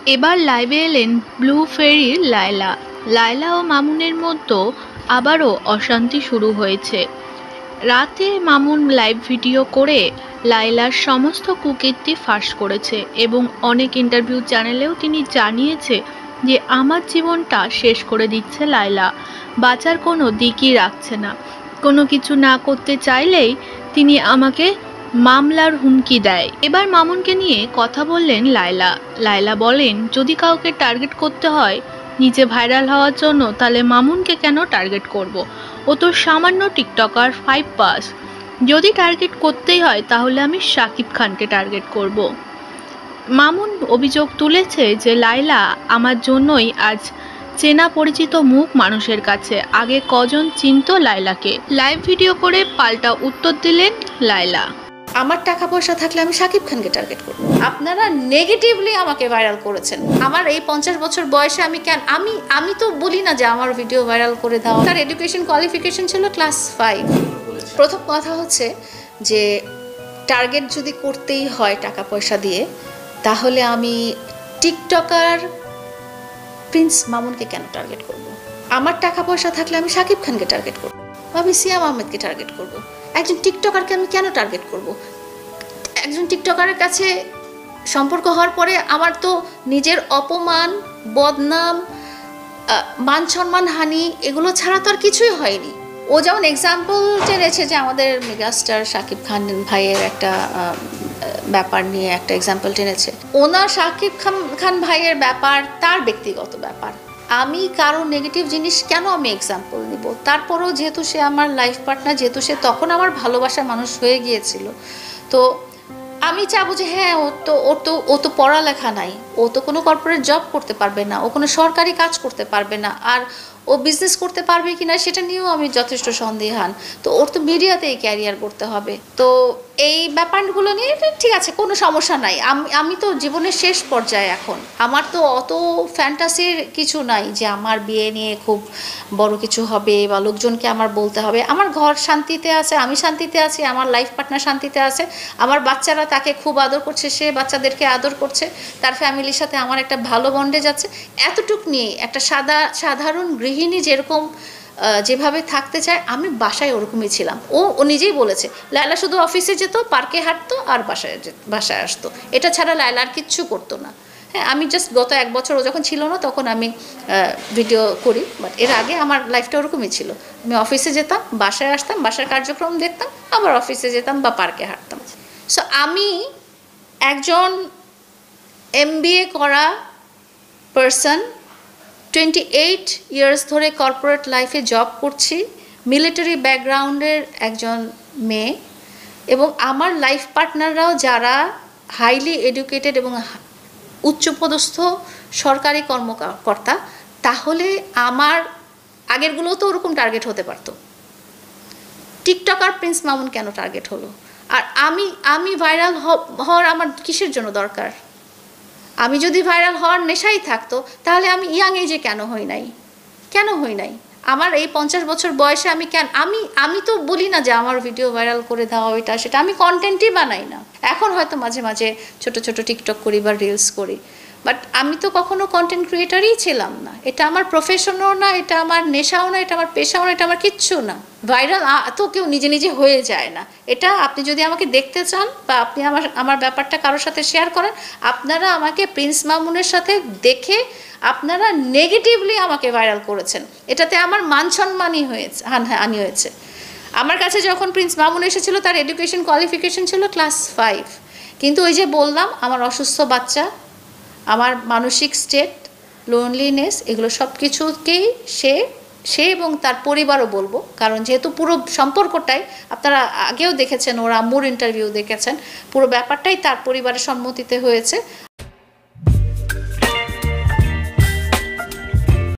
এবার লাইভে এলেন ব্লু ফেরির লায়লা। লায়লা ও মামুনের মধ্যে আবারও অশান্তি শুরু হয়েছে। রাতে মামুন লাইভ ভিডিও করে লায়লার সমস্ত কুকীর্তি ফাঁস করেছে এবং অনেক ইন্টারভিউ চ্যানেলেও তিনি জানিয়েছে যে আমার জীবনটা শেষ করে দিচ্ছে লায়লা, বাঁচার কোনো দিকই রাখছে না। কোনো কিছু না করতে চাইলেই তিনি আমাকে মামলার হুমকি দেয়। এবার মামুনকে নিয়ে কথা বললেন লায়লা। লায়লা বলেন, যদি কাউকে টার্গেট করতে হয় নিজে ভাইরাল হওয়ার জন্য, তাহলে মামুনকে কেন টার্গেট করব? ও তো সামান্য টিকটকার 5 পাস। যদি টার্গেট করতেই হয় তাহলে আমি শাকিব খানকে টার্গেট করব। মামুন অভিযোগ তুলেছে যে লায়লা আমার জন্যই আজ চেনা পরিচিত মুখ মানুষের কাছে। আগে কজন চিনতো লায়লাকে? লাইভ ভিডিও করে পাল্টা উত্তর দিলেন লায়লা। আমার টাকা পয়সা থাকলে আমি শাকিব খানকে টার্গেট করব। আপনারা নেগেটিভলি আমাকে ভাইরাল করেছেন। আমার এই 50 বছর বয়সে আমি তো বলি না যে আমার ভিডিও ভাইরাল করে দাও। তার এডুকেশন কোয়ালিফিকেশন ছিল ক্লাস 5। প্রথম কথা হচ্ছে যে টার্গেট যদি করতেই হয় টাকা পয়সা দিয়ে, তাহলে আমি টিকটকার প্রিন্স মামুনকে কেন টার্গেট করব? আমার টাকা পয়সা থাকলে আমি শাকিব খানকে টার্গেট করব, আমি সিয়াম আহমেদকে টার্গেট করব। একজন টিকটকারকে আমি কেন টার্গেট করব? একজন টিকটকারের কাছে সম্পর্ক হওয়ার পরে আমার তো নিজের অপমান, বদনাম, মান সম্মান হানি, এগুলো ছাড়া তো আর কিছুই হয়নি। ও যেমন এক্সাম্পল টেনেছে যে আমাদের মেগাস্টার শাকিব খান ভাইয়ের একটা ব্যাপার নিয়ে একটা এক্সাম্পল টেনেছে। ওনার শাকিব খান ভাইয়ের ব্যাপার তার ব্যক্তিগত ব্যাপার। আমি কারো নেগেটিভ জিনিস কেন আমি এক্সাম্পল নিব? তারপরেও যেহেতু সে আমার লাইফ পার্টনার, যেহেতু সে তখন আমার ভালোবাসার মানুষ হয়ে গিয়েছিল, তো আমি চাবো যে হ্যাঁ, ও তো পড়ালেখা নাই, ও তো কোনো কর্পোরেট জব করতে পারবে না, ও কোনো সরকারি কাজ করতে পারবে না, আর ও বিজনেস করতে পারবে কিনা সেটা নিয়েও আমি যথেষ্ট সন্দেহান। তো ওর তো মিডিয়াতেই ক্যারিয়ার করতে হবে। তো এই ব্যাপারগুলো নিয়ে ঠিক আছে, কোনো সমস্যা নাই। আমি তো জীবনের শেষ পর্যায়ে এখন, আমার তো অত ফ্যান্টাসির কিছু নাই যে আমার বিয়ে নিয়ে খুব বড় কিছু হবে বা লোকজনকে আমার বলতে হবে। আমার ঘর শান্তিতে আছে, আমি শান্তিতে আছি, আমার লাইফ পার্টনার শান্তিতে আছে, আমার বাচ্চারা তাকে খুব আদর করছে, সে বাচ্চাদেরকে আদর করছে, তার ফ্যামিলির সাথে আমার একটা ভালো বন্ডেজ আছে। এতটুক নিয়ে একটা সাধারণ গৃহিণী যেরকম যেভাবে থাকতে চায়, আমি বাসায় ওরকমই ছিলাম। ও নিজেই বলেছে লায়লা শুধু অফিসে যেত, পার্কে হাঁটতো আর বাসায় আসতো, এটা ছাড়া লায়লা আর কিচ্ছু করতো না। হ্যাঁ, আমি জাস্ট গত 1 বছর ও যখন ছিল না তখন আমি ভিডিও করি, বাট এর আগে আমার লাইফটা ওরকমই ছিল। আমি অফিসে যেতাম, বাসায় আসতাম, বাসার কার্যক্রম দেখতাম, আবার অফিসে যেতাম বা পার্কে হাঁটতাম। সো আমি একজন MBA করা পারসন, 28 ইয়ার্স ধরে কর্পোরেট লাইফে জব করছি, মিলিটারি ব্যাকগ্রাউন্ডের একজন মেয়ে, এবং আমার লাইফ পার্টনাররাও যারা হাইলি এডুকেটেড এবং উচ্চপদস্থ সরকারি কর্মকর্তা, তাহলে আমার আগেরগুলোও তো ওরকম টার্গেট হতে পারতো। টিকটকার প্রিন্স মামুন কেন টার্গেট হলো? আর আমি ভাইরাল হওয়ার আমার কিসের জন্য দরকার? আমি যদি ভাইরাল হওয়ার নেশাই থাকতো তাহলে আমি ইয়াং এজে কেন হই নাই? আমার এই 50 বছর বয়সে আমি তো বলি না যে আমার ভিডিও ভাইরাল করে দাও, এটা সেটা, আমি কন্টেন্টই বানাই না। এখন হয়তো মাঝে মাঝে ছোট ছোট টিকটক করি বা রিলস করি, বাট আমি তো কখনো কন্টেন্ট ক্রিয়েটারই ছিলাম না। এটা আমার প্রফেশনও না, এটা আমার নেশাও না, এটা আমার পেশাও না, এটা আমার কিচ্ছু না। ভাইরাল তো কেউ নিজে নিজে হয়ে যায় না। এটা আপনি যদি আমাকে দেখতে চান বা আপনি আমার ব্যাপারটা কারোর সাথে শেয়ার করেন, আপনারা আমাকে প্রিন্স মামুনের সাথে দেখে আপনারা নেগেটিভলি আমাকে ভাইরাল করেছেন। এটাতে আমার মান সম্মানই হানি হয়েছে। আমার কাছে যখন প্রিন্স মামুন এসেছিল, তার এডুকেশন কোয়ালিফিকেশন ছিল ক্লাস 5, কিন্তু ওই যে বললাম, আমার অসুস্থ বাচ্চা, আমার মানসিক স্টেট, লোনলিনেস, এগুলো সব কিছুকেই সে এবং তার পরিবারও বলবো, কারণ যেহেতু পুরো সম্পর্কটাই আপনারা আগেও দেখেছেন, ওর আম্মুর ইন্টারভিউ দেখেছেন, পুরো ব্যাপারটাই তার পরিবারের সম্মতিতে হয়েছে।